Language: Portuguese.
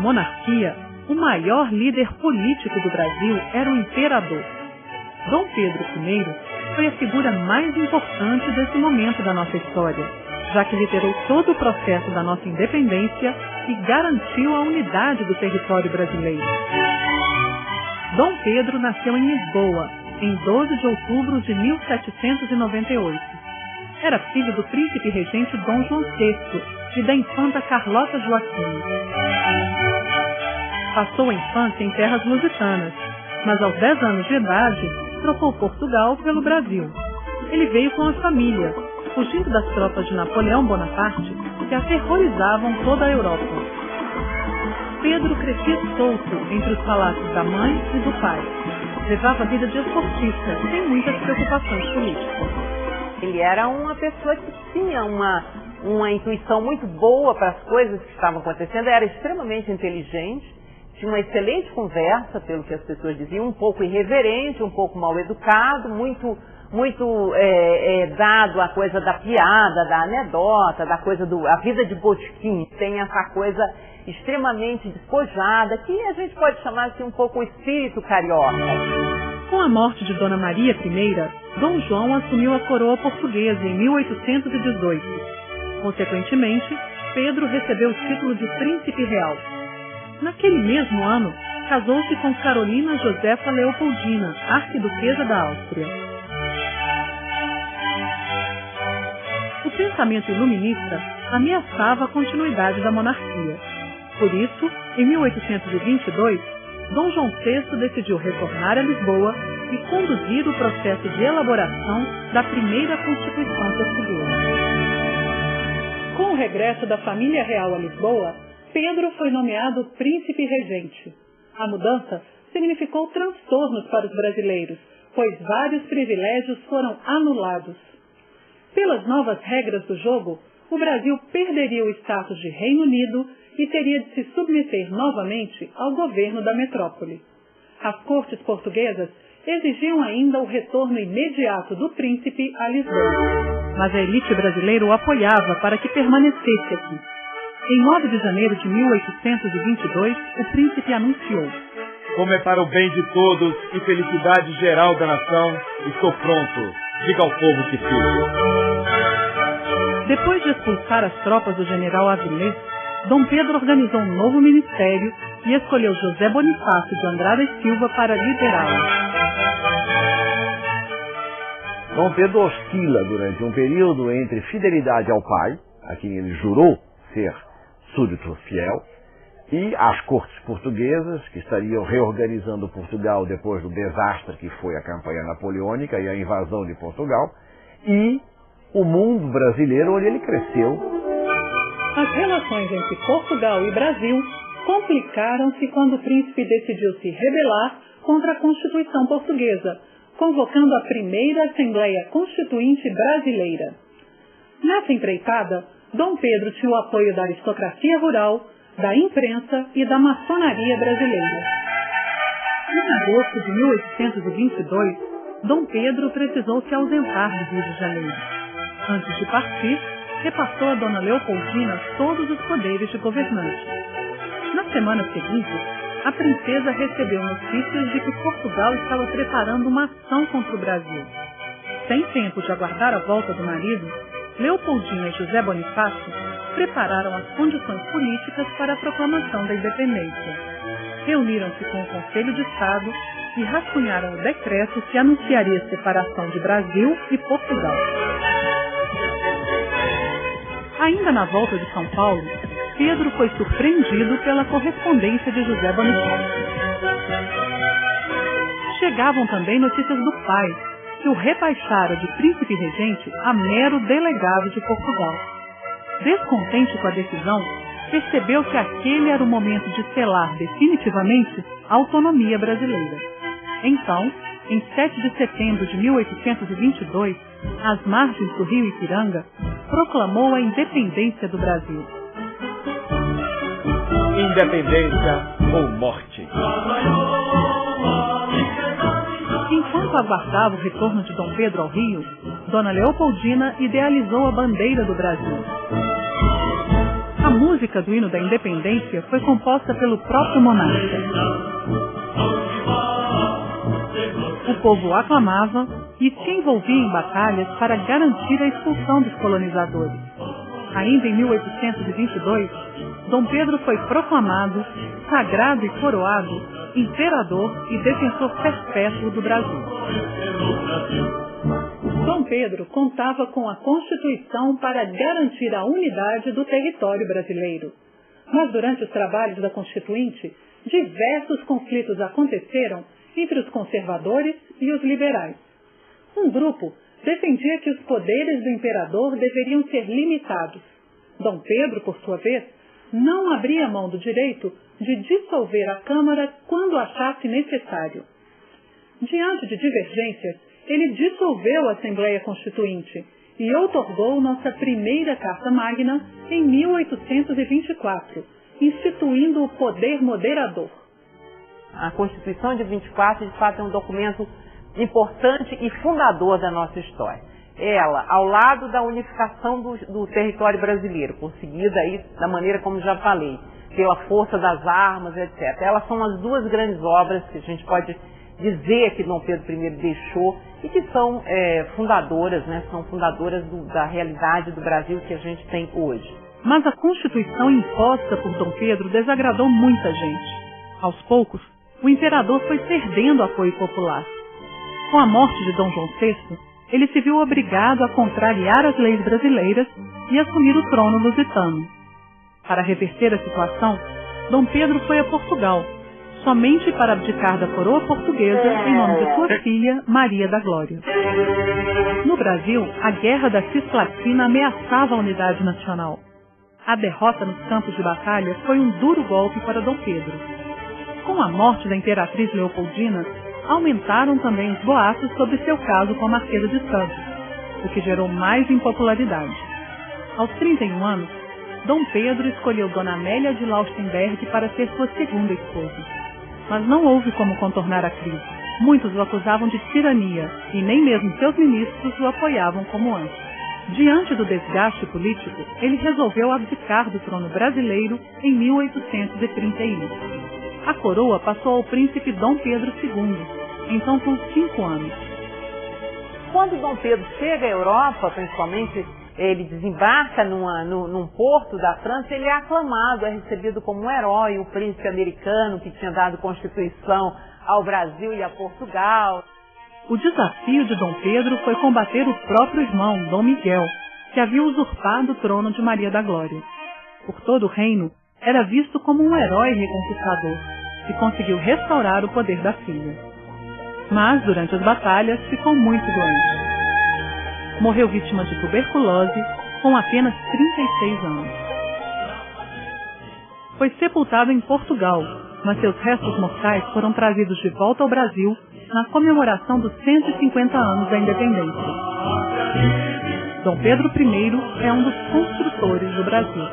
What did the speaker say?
monarquia, o maior líder político do Brasil era o imperador. Dom Pedro I foi a figura mais importante desse momento da nossa história, já que liderou todo o processo da nossa independência e garantiu a unidade do território brasileiro. Dom Pedro nasceu em Lisboa, em 12 de outubro de 1798. Era filho do príncipe regente Dom João VI e da infanta Carlota Joaquina. Passou a infância em terras lusitanas, mas aos 10 anos de idade trocou Portugal pelo Brasil. Ele veio com a família, fugindo das tropas de Napoleão Bonaparte, que aterrorizavam toda a Europa. Pedro crescia solto entre os palácios da mãe e do pai. Levava a vida de esportista, sem muitas preocupações políticas. Ele era uma pessoa que tinha uma intuição muito boa para as coisas que estavam acontecendo, era extremamente inteligente, tinha uma excelente conversa, pelo que as pessoas diziam, um pouco irreverente, um pouco mal educado, muito dado à coisa da piada, da anedota, da coisa a vida de botequim. Tem essa coisa extremamente despojada, que a gente pode chamar assim um pouco o espírito carioca. Com a morte de Dona Maria I, Dom João assumiu a coroa portuguesa em 1818. Consequentemente, Pedro recebeu o título de Príncipe Real. Naquele mesmo ano, casou-se com Carolina Josefa Leopoldina, arquiduquesa da Áustria. O pensamento iluminista ameaçava a continuidade da monarquia. Por isso, em 1822, Dom João VI decidiu retornar a Lisboa e conduzir o processo de elaboração da primeira Constituição portuguesa. Com o regresso da família real a Lisboa, Pedro foi nomeado príncipe regente. A mudança significou transtornos para os brasileiros, pois vários privilégios foram anulados. Pelas novas regras do jogo, o Brasil perderia o status de Reino Unido e teria de se submeter novamente ao governo da metrópole. As cortes portuguesas exigiam ainda o retorno imediato do príncipe a Lisboa. Mas a elite brasileira o apoiava para que permanecesse aqui. Em 9 de janeiro de 1822, o príncipe anunciou: como é para o bem de todos e felicidade geral da nação, estou pronto. Diga ao povo que fique. Depois de expulsar as tropas do general Avilés, Dom Pedro organizou um novo ministério e escolheu José Bonifácio de Andrada e Silva para liderá-lo. Dom Pedro oscila durante um período entre fidelidade ao pai, a quem ele jurou ser súdito fiel, e às cortes portuguesas, que estariam reorganizando Portugal depois do desastre que foi a campanha napoleônica e a invasão de Portugal, e o mundo brasileiro onde ele cresceu. As relações entre Portugal e Brasil complicaram-se quando o príncipe decidiu se rebelar contra a Constituição portuguesa, convocando a primeira Assembleia Constituinte Brasileira. Nessa empreitada, Dom Pedro tinha o apoio da aristocracia rural, da imprensa e da maçonaria brasileira. Em agosto de 1822, Dom Pedro precisou se ausentar do Rio de Janeiro. Antes de partir, repassou a Dona Leopoldina todos os poderes de governante. Na semana seguinte, a princesa recebeu notícias de que Portugal estava preparando uma ação contra o Brasil. Sem tempo de aguardar a volta do marido, Leopoldina e José Bonifácio prepararam as condições políticas para a proclamação da independência. Reuniram-se com o Conselho de Estado e rascunharam o decreto que anunciaria a separação de Brasil e Portugal. Ainda na volta de São Paulo, Pedro foi surpreendido pela correspondência de José Bonifácio. Chegavam também notícias do pai, que o rebaixara de príncipe regente a mero delegado de Portugal. Descontente com a decisão, percebeu que aquele era o momento de selar definitivamente a autonomia brasileira. Então, em 7 de setembro de 1822, às margens do rio Ipiranga, proclamou a independência do Brasil. Independência ou morte. Enquanto aguardava o retorno de Dom Pedro ao Rio, Dona Leopoldina idealizou a bandeira do Brasil. A música do hino da independência foi composta pelo próprio monarca. O povo aclamava e se envolvia em batalhas para garantir a expulsão dos colonizadores. Ainda em 1822, Dom Pedro foi proclamado, sagrado e coroado, imperador e defensor perpétuo do Brasil. Dom Pedro contava com a Constituição para garantir a unidade do território brasileiro. Mas durante os trabalhos da Constituinte, diversos conflitos aconteceram entre os conservadores e os liberais. Um grupo defendia que os poderes do imperador deveriam ser limitados. Dom Pedro, por sua vez, não abria mão do direito de dissolver a Câmara quando achasse necessário. Diante de divergências, ele dissolveu a Assembleia Constituinte e outorgou nossa primeira Carta Magna em 1824, instituindo o poder moderador. A Constituição de 24, de fato, é um documento importante e fundador da nossa história. Ela, ao lado da unificação do território brasileiro, conseguida aí da maneira como já falei, pela força das armas, etc. Elas são as duas grandes obras que a gente pode dizer que Dom Pedro I deixou e que são fundadoras, né? São fundadoras da realidade do Brasil que a gente tem hoje. Mas a Constituição imposta por Dom Pedro desagradou muita gente. Aos poucos, o imperador foi perdendo apoio popular. Com a morte de Dom João VI, ele se viu obrigado a contrariar as leis brasileiras e assumir o trono lusitano. Para reverter a situação, Dom Pedro foi a Portugal, somente para abdicar da coroa portuguesa em nome de sua filha, Maria da Glória. No Brasil, a Guerra da Cisplatina ameaçava a unidade nacional. A derrota nos campos de batalha foi um duro golpe para Dom Pedro. Com a morte da imperatriz Leopoldina, aumentaram também os boatos sobre seu caso com a Marquesa de Santos, o que gerou mais impopularidade. Aos 31 anos, Dom Pedro escolheu Dona Amélia de Laustenberg para ser sua segunda esposa. Mas não houve como contornar a crise. Muitos o acusavam de tirania e nem mesmo seus ministros o apoiavam como antes. Diante do desgaste político, ele resolveu abdicar do trono brasileiro em 1831. A coroa passou ao príncipe Dom Pedro II, então com 5 anos. Quando Dom Pedro chega à Europa, principalmente, ele desembarca num porto da França, ele é aclamado, é recebido como um herói, o príncipe americano que tinha dado Constituição ao Brasil e a Portugal. O desafio de Dom Pedro foi combater o próprio irmão, Dom Miguel, que havia usurpado o trono de Maria da Glória. Por todo o reino, era visto como um herói reconquistador, e conseguiu restaurar o poder da filha. Mas, durante as batalhas, ficou muito doente. Morreu vítima de tuberculose, com apenas 36 anos. Foi sepultado em Portugal, mas seus restos mortais foram trazidos de volta ao Brasil na comemoração dos 150 anos da independência. Dom Pedro I é um dos construtores do Brasil.